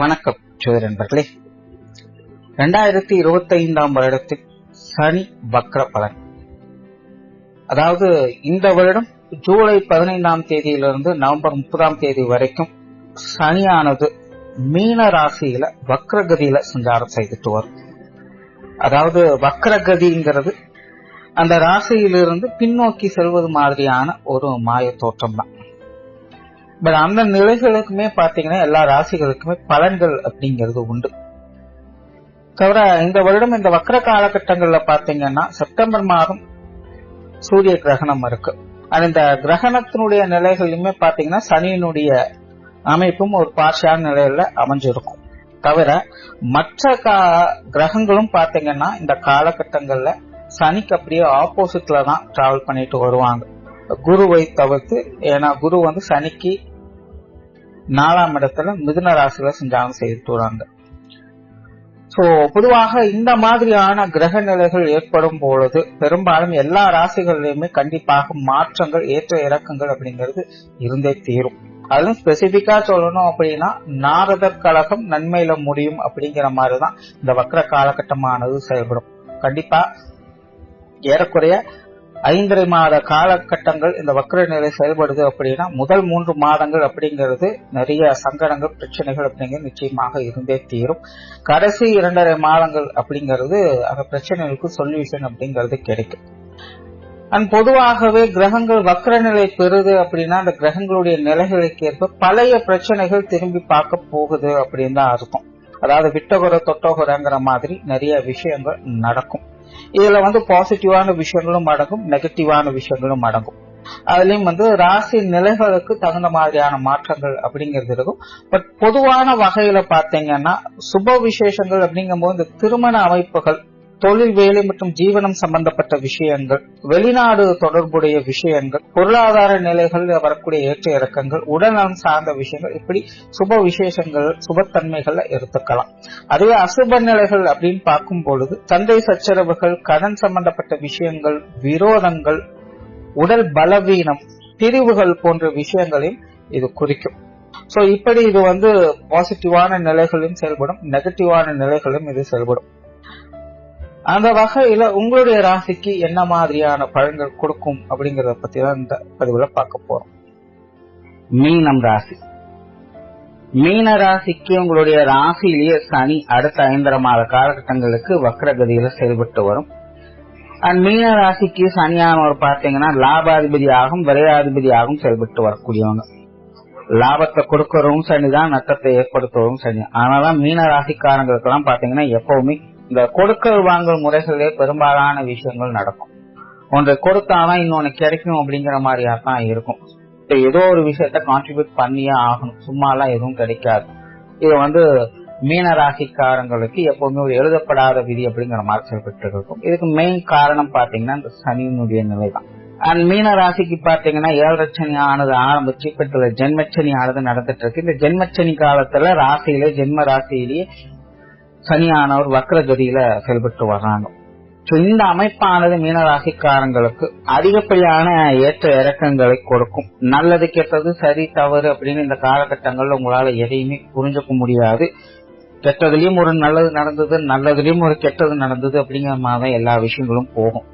வணக்கம் ஜோதிட நண்பர்களே. 2025 வருடத்தில் சனி வக்ர பலன், அதாவது இந்த வருடம் ஜூலை 15 தேதியிலிருந்து நவம்பர் 30 தேதி வரைக்கும் சனியானது மீன ராசியில வக்ரகதியில சஞ்சாரம் செய்துட்டு வரும். அதாவது வக்ரகதிங்கிறது அந்த ராசியிலிருந்து பின்னோக்கி செல்வது மாதிரியான ஒரு மாய தோற்றம் தான். பட் அந்த நிலைகளுக்குமே பாத்தீங்கன்னா எல்லா ராசிகளுக்குமே பலன்கள் அப்படிங்கிறது உண்டு. தவிர இந்த வருடம் இந்த வக்ர காலகட்டங்கள்ல பாத்தீங்கன்னா செப்டம்பர் மாதம் சூரிய கிரகணம் இருக்கு. அந்த கிரகணத்தினுடைய நிலைகளுமே பாத்தீங்கன்னா சனியினுடைய அமைப்பும் ஒரு பார்ஷியான நிலையில அமைஞ்சிருக்கும். தவிர மற்ற கிரகங்களும் பாத்தீங்கன்னா இந்த காலகட்டங்கள்ல சனிக்கு அப்படியே ஆப்போசிட்ல தான் டிராவல் பண்ணிட்டு வருவாங்க, குருவை தவிர்த்து. ஏன்னா குரு வந்து சனிக்கு 4ஆம் இடத்துல மிதுன ராசியில சஞ்சாரம் செய்துட்டு வராங்க. சோ பொதுவாக இந்த மாதிரியான கிரக நிலைகள் ஏற்படும் பொழுது பெரும்பாலும் எல்லா ராசிகளிலுமே கண்டிப்பாக மாற்றங்கள், ஏற்ற இறக்கங்கள் அப்படிங்கிறது இருந்தே தீரும். அதுவும் ஸ்பெசிபிக்கா சொல்லணும் அப்படின்னா நாரதர் கழகம் நன்மையில முடியும் அப்படிங்கிற மாதிரிதான் இந்த வக்ர காலகட்டமானது செயல்படும். கண்டிப்பா ஏறக்குறைய 5.5 மாத காலகட்டங்கள் இந்த வக்ர நிலை செயல்படுது அப்படின்னா முதல் 3 மாதங்கள் அப்படிங்கிறது நிறைய சங்கடங்கள், பிரச்சனைகள் அப்படிங்கிறது நிச்சயமாக இருந்தே தீரும். கடைசி 2.5 மாதங்கள் அப்படிங்கிறது அந்த பிரச்சனைகளுக்கு சொல்யூஷன் அப்படிங்கிறது கிடைக்கும். அண்ட் பொதுவாகவே கிரகங்கள் வக்ர நிலை பெறுது அப்படின்னா அந்த கிரகங்களுடைய நிலைகளுக்கு ஏற்ப பழைய பிரச்சனைகள் திரும்பி பார்க்க போகுது அப்படின்னு தான் அர்த்தம். அதாவது விட்டகுற தொட்டகுறங்கிற மாதிரி நிறைய விஷயங்கள் நடக்கும். இதுல வந்து பாசிட்டிவான விஷயங்களும் அடங்கும், நெகட்டிவான விஷயங்களும் அடங்கும். அதுலயும் ராசி நிலைகளுக்கு தகுந்த மாதிரியான மாற்றங்கள் அப்படிங்கிறது இருக்கும். பட் பொதுவான வகையில பாத்தீங்கன்னா சுப விசேஷங்கள் அப்படிங்கும் போது இந்த திருமண அமைப்புகள், தொழில், வேலை மற்றும் ஜீவனம் சம்பந்தப்பட்ட விஷயங்கள், வெளிநாடு தொடர்புடைய விஷயங்கள், பொருளாதார நிலைகள் வரக்கூடிய ஏற்ற இறக்கங்கள், உடல்நலம் சார்ந்த விஷயங்கள், இப்படி சுப விசேஷங்கள், சுபத்தன்மைகள்ல எடுத்துக்கலாம். அதுவே அசுப நிலைகள் அப்படின்னு பார்க்கும் பொழுது சண்டை சச்சரவுகள், கடன் சம்பந்தப்பட்ட விஷயங்கள், விரோதங்கள், உடல் பலவீனம், பிரிவுகள் போன்ற விஷயங்களையும் இது குறிக்கும். சோ இப்படி இது பாசிட்டிவான நிலைகளிலும் செயல்படும், நெகட்டிவான நிலைகளும் இது செயல்படும். அந்த வகையில உங்களுடைய ராசிக்கு என்ன மாதிரியான பலன்கள் கொடுக்கும் அப்படிங்கறத பத்தி தான் இந்த பதிவுல பார்க்க போறோம். மீனம் ராசி. மீன ராசிக்கு உங்களுடைய ராசியிலேயே சனி அடுத்த 5.5 மாத காலகட்டங்களுக்கு வக்ரகதியில செயல்பட்டு வரும். அண்ட் மீன ராசிக்கு சனியானவர் பாத்தீங்கன்னா லாபாதிபதியாகவும் விரையாதிபதியாகவும் செயல்பட்டு வரக்கூடியவங்க. லாபத்தை கொடுக்கறவும் சனிதான், நட்டத்தை ஏற்படுத்துவதும் சனி. ஆனாலும் மீன ராசிக்காரங்களுக்கு எல்லாம் பாத்தீங்கன்னா எப்பவுமே இந்த கொடுக்கல் வாங்கல் முறைகளிலே பெரும்பாலான விஷயங்கள் நடக்கும். ஒன்றை கொடுத்தாதான் இன்னொன்னு கிடைக்கும் அப்படிங்கிற மாதிரியா தான் இருக்கும். ஏதோ ஒரு விஷயத்த கான்ட்ரிபியூட் பண்ணியே ஆகணும், சும்மா எல்லாம் எதுவும் கிடைக்காது. இது மீன ராசிக்காரங்களுக்கு எப்பவுமே ஒரு எழுதப்படாத விதி அப்படிங்கிற மாதிரி செயல்பட்டு இருக்கும். இதுக்கு மெயின் காரணம் பாத்தீங்கன்னா இந்த சனியினுடைய நிலைதான். அண்ட் மீன ராசிக்கு பாத்தீங்கன்னா 7 சனி ஆனது ஆரம்பிச்சு இப்ப ஜென்மச்சனி ஆனது நடந்துட்டு இருக்கு. இந்த ஜென்மச்சனி காலத்துல ராசியிலே ஜென்ம ராசியிலேயே சனியானவர் வக்ரகதியில செயல்பட்டு வர்றாங்க. இந்த அமைப்பானது மீனராசிக்காரங்களுக்கு அதிகப்படியான ஏற்ற இறக்கங்களை கொடுக்கும். நல்லது கெட்டது சரி தவறு அப்படின்னு இந்த காலகட்டங்கள்ல உங்களால எதையுமே புரிஞ்சுக்க முடியாது. கெட்டதுலயும் ஒரு நல்லது நடந்தது, நல்லதுலயும் ஒரு கெட்டது நடந்தது அப்படிங்கிற மாதிரி எல்லா விஷயங்களும் போகும்.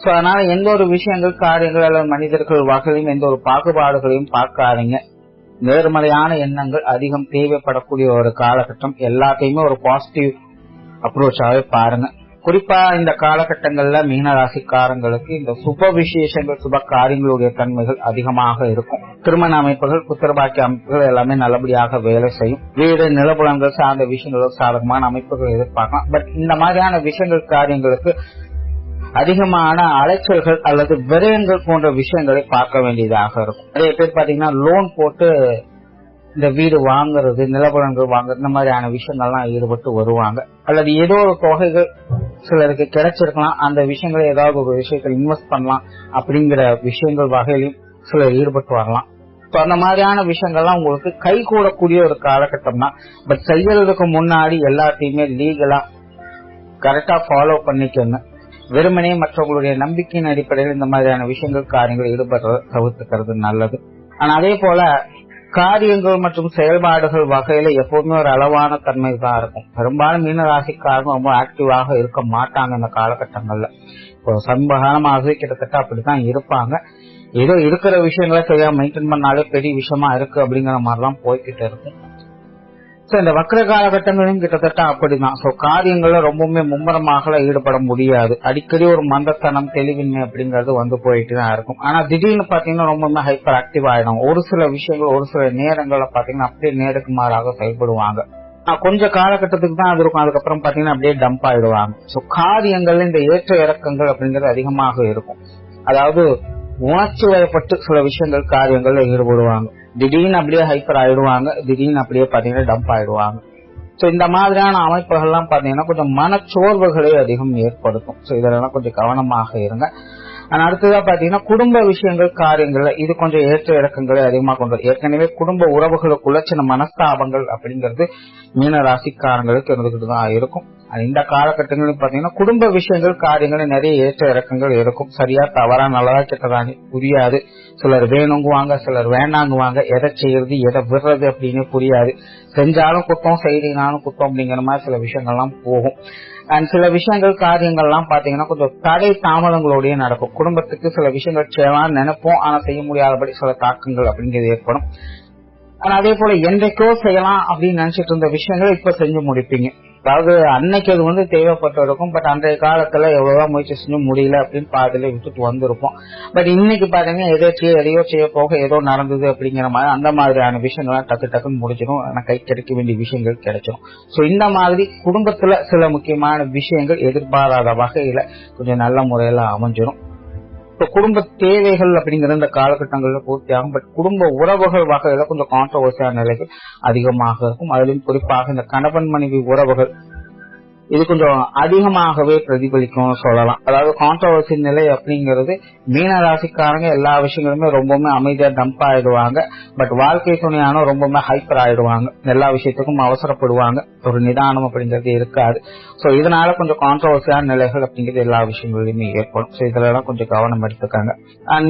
சோ அதனால எந்த ஒரு விஷயங்கள், காரியங்கள் அல்லது மனிதர்கள் வகையிலும் எந்த ஒரு பாகுபாடுகளையும் பார்க்காதீங்க. நேர்மறையான எண்ணங்கள் அதிகம் தேவைப்படக்கூடிய ஒரு காலகட்டம். எல்லாத்தையுமே ஒரு பாசிட்டிவ் அப்ரோச்சாவே பாருங்க. குறிப்பா இந்த காலகட்டங்கள்ல மீனராசிக்காரங்களுக்கு இந்த சுப விசேஷங்கள், சுப காரியங்களுடைய தன்மைகள் அதிகமாக இருக்கும். திருமண அமைப்புகள், புத்திரபாக்கிய அமைப்புகள் எல்லாமே நல்லபடியாக வேலை செய்யும். வீடு, நிலபுலங்கள் சார்ந்த விஷயங்களும் சாதகமான அமைப்புகள் எதிர்பார்க்கலாம். பட் இந்த மாதிரியான விஷயங்கள், காரியங்களுக்கு அதிகமான அலைச்சல்கள் அல்லது விரயங்கள் போன்ற விஷயங்களை பார்க்க வேண்டியதாக இருக்கும். நிறைய பேர் பாத்தீங்கன்னா லோன் போட்டு இந்த வீடு வாங்குறது, நிலபுலங்கள் வாங்குறது, இந்த மாதிரியான விஷயங்கள்லாம் ஈடுபட்டு வருவாங்க. அல்லது ஏதோ ஒரு தொகைகள் சிலருக்கு கிடைச்சிருக்கலாம், அந்த விஷயங்களை ஏதாவது ஒரு விஷயத்தில் இன்வெஸ்ட் பண்ணலாம் அப்படிங்கிற விஷயங்கள் வகையிலும் சிலர் ஈடுபட்டு வரலாம். அந்த மாதிரியான விஷயங்கள்லாம் உங்களுக்கு கை கூடக்கூடிய ஒரு காலகட்டம் தான். பட் செய்யறதுக்கு முன்னாடி எல்லாத்தையுமே லீகலா கரெக்டா ஃபாலோ பண்ணிக்கோங்க. வெறுமனே மற்றவங்களுடைய நம்பிக்கையின் அடிப்படையில் இந்த மாதிரியான விஷயங்கள், காரியங்கள் ஈடுபடுறத தவிர்த்துக்கிறது நல்லது. ஆனா அதே போல காரியங்கள் மற்றும் செயல்பாடுகள் வகையில எப்பவுமே ஒரு அளவான தன்மை தான் இருக்கும். பெரும்பாலும் மீனராசிக்காரங்க ரொம்ப ஆக்டிவாக இருக்க மாட்டாங்க இந்த காலகட்டங்கள்ல. இப்போ சமீபகாலமாகவே கிட்டத்தட்ட அப்படித்தான் இருப்பாங்க. ஏதோ இருக்கிற விஷயங்களை சரியா மெயின்டைன் பண்ணாலே பெரிய விஷயமா இருக்கு அப்படிங்கிற மாதிரிதான் போய்கிட்டு இருக்கும். இந்த வக்ர காலகட்டங்களும் கிட்டத்தட்ட அப்படிதான். காரியங்கள்ல ரொம்பவுமே மும்முரமாக ஈடுபட முடியாது. அடிக்கடி ஒரு மந்தத்தனம், தெளிவின்மை அப்படிங்கறது வந்து போயிட்டு தான் இருக்கும். ஆனா திடீர்னு பாத்தீங்கன்னா ரொம்பவுமே ஹைப்பர் ஆக்டிவ் ஆயிடும். ஒரு சில விஷயங்கள் ஒரு சில நேரங்கள்ல பாத்தீங்கன்னா அப்படியே நேருக்கு மாறாக செயல்படுவாங்க. கொஞ்ச காலகட்டத்துக்கு தான் அது இருக்கும். அதுக்கப்புறம் பாத்தீங்கன்னா அப்படியே டம்ப் ஆயிடுவாங்க. காரியங்கள்ல இந்த ஏற்ற இறக்கங்கள் அப்படிங்கிறது அதிகமாக இருக்கும். அதாவது உணர்ச்சி வயப்பட்டு சில விஷயங்கள் காரியங்கள்ல ஈடுபடுவாங்க. திடீர்னு அப்படியே ஹைப்பர் ஆயிடுவாங்க, திடீர்னு அப்படியே பாத்தீங்கன்னா டம்ப் ஆயிடுவாங்க. இந்த மாதிரியான அமைப்புகள் எல்லாம் பாத்தீங்கன்னா கொஞ்சம் மனச்சோர்வுகளை அதிகம் ஏற்படுத்தும். இதெல்லாம் கொஞ்சம் கவனமாக இருங்க. அடுத்ததா பாத்தீங்கன்னா குடும்ப விஷயங்கள் காரியங்கள்ல இது கொஞ்சம் ஏற்ற இறக்கங்களை அதிகமா கொண்டு ஏற்கனவே குடும்ப உறவுகளுக்குள்ள சின்ன மனஸ்தாபங்கள் அப்படிங்கிறது மீன ராசிக்காரங்களுக்கு இருந்துகிட்டு தான் இருக்கும். இந்த காலகட்டங்களில் பாத்தீங்கன்னா குடும்ப விஷயங்கள் காரியங்கள் நிறைய ஏற்ற இறக்கங்கள் இருக்கும். சரியா தவறா நல்லதா கெட்டதானே புரியாது. சிலர் வேணுங்குவாங்க, சிலர் வேண்டாங்குவாங்க. எதை செய்யறது எதை விடுறது அப்படின்னு புரியாது. செஞ்சாலும் குத்தம், செய்தினாலும் குத்தம் அப்படிங்கிற மாதிரி சில விஷயங்கள்லாம் போகும். சில விஷயங்கள் காரியங்கள்லாம் பாத்தீங்கன்னா கொஞ்சம் தடை தாமதங்களோடய நடக்கும். குடும்பத்துக்கு சில விஷயங்கள் செய்யலாம் நினைப்போம், ஆனா செய்ய முடியாதபடி சில தாக்கங்கள் அப்படிங்கிறது ஏற்படும். ஆனா அதே போல என்றைக்கோ செய்யலாம் அப்படின்னு நினைச்சிட்டு இருந்த விஷயங்களை இப்ப செஞ்சு முடிப்பீங்க. அதாவது அன்னைக்கு அது வந்து தேவைப்பட்டு இருக்கும். பட் அன்றைய காலத்துல எவ்வளவுதான் முயற்சி செஞ்சு முடியல அப்படின்னு பாதியில விட்டுட்டு வந்திருப்போம். பட் இன்னைக்கு பாத்தீங்கன்னா எதையோ செய்ய போக ஏதோ நடந்தது அப்படிங்கிற மாதிரி அந்த மாதிரியான விஷயங்கள்லாம் டக்குன்னு முடிச்சிடும். ஆனா கை கிடைக்க வேண்டிய விஷயங்கள் கிடைச்சிடும். இந்த மாதிரி குடும்பத்துல சில முக்கியமான விஷயங்கள் எதிர்பாராத வகையில கொஞ்சம் நல்ல முறையில அமைஞ்சிடும். குடும்ப தேவைகள் அப்படிங்கிற இந்த காலகட்டங்கள்ல பூர்த்தியாகும். பட் குடும்ப உறவுகள் வகையில கொஞ்சம் கான்ட்ரோவர்சியான நிலைகள் அதிகமாக இருக்கும். அதிலும் குறிப்பாக இந்த கணவன் மனைவி உறவுகள் இது கொஞ்சம் அதிகமாகவே பிரதிபலிக்கும் சொல்லலாம். அதாவது கான்ட்ரோவர்சி நிலை அப்படிங்கிறது மீன ராசிக்காரங்க எல்லா விஷயங்களுமே ரொம்பவுமே அமைதியா டம்ப் ஆயிடுவாங்க. பட் வாழ்க்கை துணையான ரொம்பவுமே ஹைப்பர் ஆயிடுவாங்க. எல்லா விஷயத்துக்கும் அவசரப்படுவாங்க. ஒரு நிதானம் அப்படிங்கிறது இருக்காது. இதனால கொஞ்சம் கான்ட்ரோவர்சியான நிலைகள் அப்படிங்கிறது எல்லா விஷயங்களிலுமே ஏற்படும். இதெல்லாம் கொஞ்சம் கவனம் எடுத்துக்காங்க.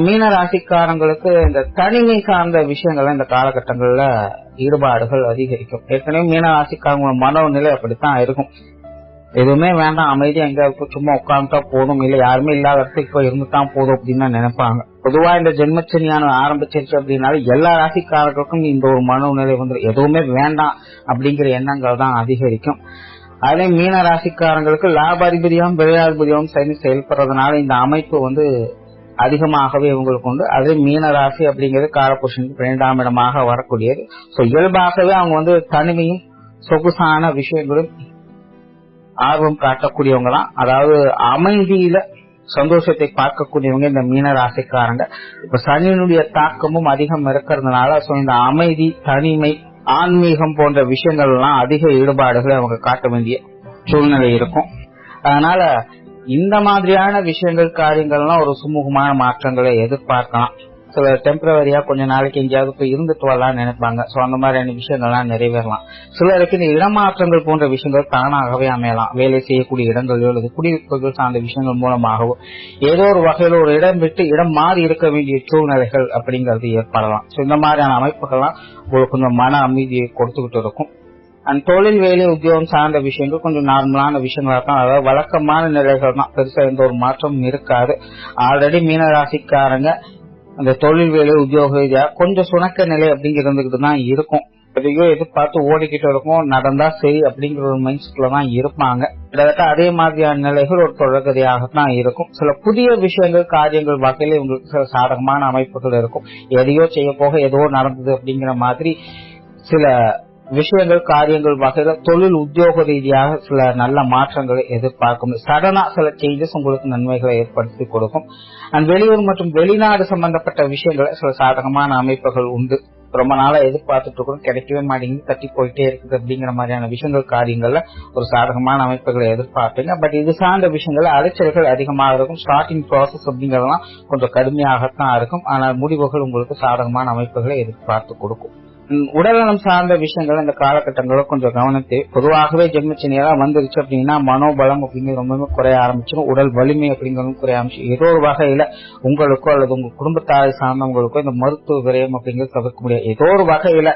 மீன ராசிக்காரங்களுக்கு இந்த தனிமை சார்ந்த விஷயங்கள் இந்த காலகட்டங்கள்ல ஈடுபாடுகள் அதிகரிக்கும். ஏற்கனவே மீன ராசிக்காரங்க மனோநிலை அப்படித்தான் இருக்கும். எதுவுமே வேண்டாம், அமைதியா எங்க சும்மா உட்கார்ந்துட்டா போதும், இல்ல யாருமே இல்லாத இடத்துக்கு இப்ப இருந்துதான் போதும் அப்படின்னு நினைப்பாங்க. பொதுவா இந்த ஜென்மச்சனியான ஆரம்பிச்சிருச்சு அப்படின்னால எல்லா ராசிக்காரர்களுக்கும் இந்த ஒரு மனோநிலை வந்து எதுவுமே வேண்டாம் அப்படிங்கிற எண்ணங்கள் தான் அதிகரிக்கும். அதே மீன ராசிக்காரங்களுக்கு லாபாதிபதியாகவும் விளையாதிபதியாகவும் செயல்படுறதுனால இந்த அமைப்பு வந்து அதிகமாகவே இவங்களுக்கு உண்டு. அதே மீன ராசி அப்படிங்கிறது காலபுருஷனுக்கு 12ஆம் இடமாக வரக்கூடியது. இயல்பாகவே அவங்க வந்து தனிமையும் சொகுசான விஷயங்களும் ஆர்வம் காட்டக்கூடியவங்க தான். அதாவது அமைதியில சந்தோஷத்தை பார்க்கக்கூடியவங்க இந்த மீன ராசிக்காரங்க. இப்ப சனியினுடைய தாக்கமும் அதிகம் இருக்கிறதுனால இந்த அமைதி, தனிமை, ஆன்மீகம் போன்ற விஷயங்கள் எல்லாம் அதிக ஈடுபாடுகளை அவங்க காட்ட வேண்டிய சூழ்நிலை இருக்கும். அதனால இந்த மாதிரியான விஷயங்கள் காரியங்கள்லாம் ஒரு சுமூகமான மாற்றங்களை எதிர்பார்க்கலாம். சில டெம்பரவரியா கொஞ்ச நாளைக்கு எங்கேயாவது போய் இருந்துட்டு வரலாம்னு நினைப்பாங்க. அந்த மாதிரியான விஷயங்கள்லாம் நிறைவேறலாம். சிலருக்கு இந்த இடமாற்றங்கள் போன்ற விஷயங்கள் தானாகவே அமையலாம். வேலை செய்யக்கூடிய இடங்களோ அல்லது குடியிருப்புகள் சார்ந்த விஷயங்கள் மூலமாகவோ ஏதோ ஒரு வகையில ஒரு இடம் விட்டு இடம் மாறி இருக்க வேண்டிய சூழ்நிலைகள் அப்படிங்கிறது ஏற்படலாம். இந்த மாதிரியான அமைப்புகள்லாம் உங்களுக்கு கொஞ்சம் மன அமைதியை கொடுத்துக்கிட்டு இருக்கும். தொழில், வேலை, உத்தியோகம் சார்ந்த விஷயங்கள் கொஞ்சம் நார்மலான விஷயங்களா தான். அதாவது வழக்கமான நிலைகள் தான். பெருசா எந்த ஒரு மாற்றமும் இருக்காது. ஆல்ரெடி மீனராசிக்காரங்க அந்த தொழில், வேலை, உத்தியோக ரீதியா கொஞ்சம் சுணக்க நிலை அப்படிங்கிறதுக்கு தான் இருக்கும். எதையோ எதிர்பார்த்து ஓடிக்கிட்டு இருக்கும். நடந்தா சரி அப்படிங்கிற ஒரு மைண்ட் செட்ல தான் இருப்பாங்க. கிட்டத்தட்ட அதே மாதிரியான நிலைகள் ஒரு தொடர்கதையாகத்தான் இருக்கும். சில புதிய விஷயங்கள் காரியங்கள் வகையில உங்களுக்கு சில சாதகமான அமைப்புகள் இருக்கும். எதையோ செய்ய போக ஏதோ நடந்தது அப்படிங்கிற மாதிரி சில விஷயங்கள் காரியங்கள் வகையில தொழில் உத்தியோக ரீதியாக சில நல்ல மாற்றங்களை எதிர்பார்க்கும். சடனா சில சேஞ்சஸ் உங்களுக்கு நன்மைகளை ஏற்படுத்தி கொடுக்கும். வெளியூர் மற்றும் வெளிநாடு சம்பந்தப்பட்ட விஷயங்களை சில சாதகமான அமைப்புகள் உண்டு. ரொம்ப நாளா எதிர்பார்த்துட்டு இருக்கோம், கிடைக்கவே மாட்டேங்குது, தட்டி போயிட்டே இருக்குது அப்படிங்கிற மாதிரியான விஷயங்கள் காரியங்கள்ல ஒரு சாதகமான அமைப்புகளை எதிர்பார்ப்பீங்க. பட் இது சார்ந்த விஷயங்கள் அலைச்சல்கள் அதிகமாக இருக்கும். ஸ்டார்டிங் ப்ராசஸ் அப்படிங்கறதெல்லாம் கொஞ்சம் கடுமையாகத்தான் இருக்கும். ஆனால் முடிவுகள் உங்களுக்கு சாதகமான அமைப்புகளை எதிர்பார்த்து கொடுக்கும். உடல்நலம் சார்ந்த விஷயங்கள் இந்த காலகட்டங்கள கொஞ்சம் கவனத்தை, பொதுவாகவே ஜென்மச்சனியெல்லாம் வந்துருச்சு அப்படின்னா மனோபலம் அப்படிங்கிறது ரொம்பவே குறைய ஆரம்பிச்சிடும். உடல் வலிமை அப்படிங்கிறதும் குறைய ஆரம்பிச்சு. ஏதோ ஒரு வகையில உங்களுக்கோ அல்லது உங்க குடும்பத்தாரை சார்ந்தவங்களுக்கோ இந்த மருத்துவ விரயம் அப்படிங்கிறது தவிர்க்க முடியாது. ஏதோ ஒரு வகையில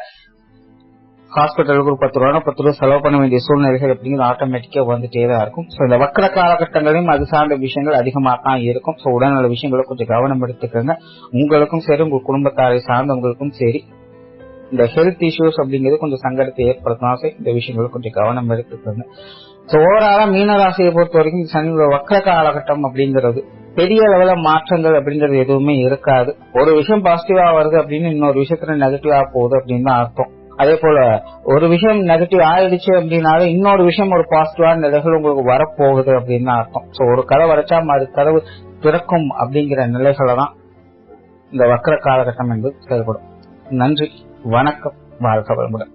ஹாஸ்பிட்டலுக்கு ஒரு 10 ரூபா செலவு பண்ண வேண்டிய சூழ்நிலைகள் அப்படிங்கிறது ஆட்டோமேட்டிக்கா வந்துட்டே தான் இருக்கும். ஸோ இந்த வக்கர காலகட்டங்களையும் அது சார்ந்த விஷயங்கள் அதிகமாக தான் இருக்கும். ஸோ உடல்நல விஷயங்களை கொஞ்சம் கவனம் எடுத்துக்கோங்க. உங்களுக்கும் சரி, உங்க குடும்பத்தாரை சார்ந்தவங்களுக்கும் சரி இந்த ஹெல்த் இஷ்யூஸ் அப்படிங்கிறது கொஞ்சம் சங்கடத்தை ஏற்படுத்தினாலும் இந்த விஷயங்களை கொஞ்சம் கவனம் எடுத்துக்கோங்க. ஸோ ஓவராலா மீனராசியை பொறுத்த வரைக்கும் சனியோட வக்கர காலகட்டம் அப்படிங்கிறது பெரிய அளவுல மாற்றங்கள் அப்படிங்கிறது எதுவுமே இருக்காது. ஒரு விஷயம் பாசிட்டிவா வருது அப்படின்னு இன்னொரு விஷயத்துல நெகட்டிவா போகுது அப்படின்னு தான் அர்த்தம். அதே போல ஒரு விஷயம் நெகட்டிவ் ஆயிடுச்சு அப்படின்னாலும் இன்னொரு விஷயம் ஒரு பாசிட்டிவான நிலைகள் உங்களுக்கு வரப்போகுது அப்படின்னு தான் அர்த்தம். ஸோ ஒரு கதவு அடைச்சா அது கதவு திறக்கும் அப்படிங்கிற நிலைகளை தான் இந்த வக்கர காலகட்டம் என்பது செயல்படும். நன்றி, வணக்கம், வாழ்க வளமுடன்.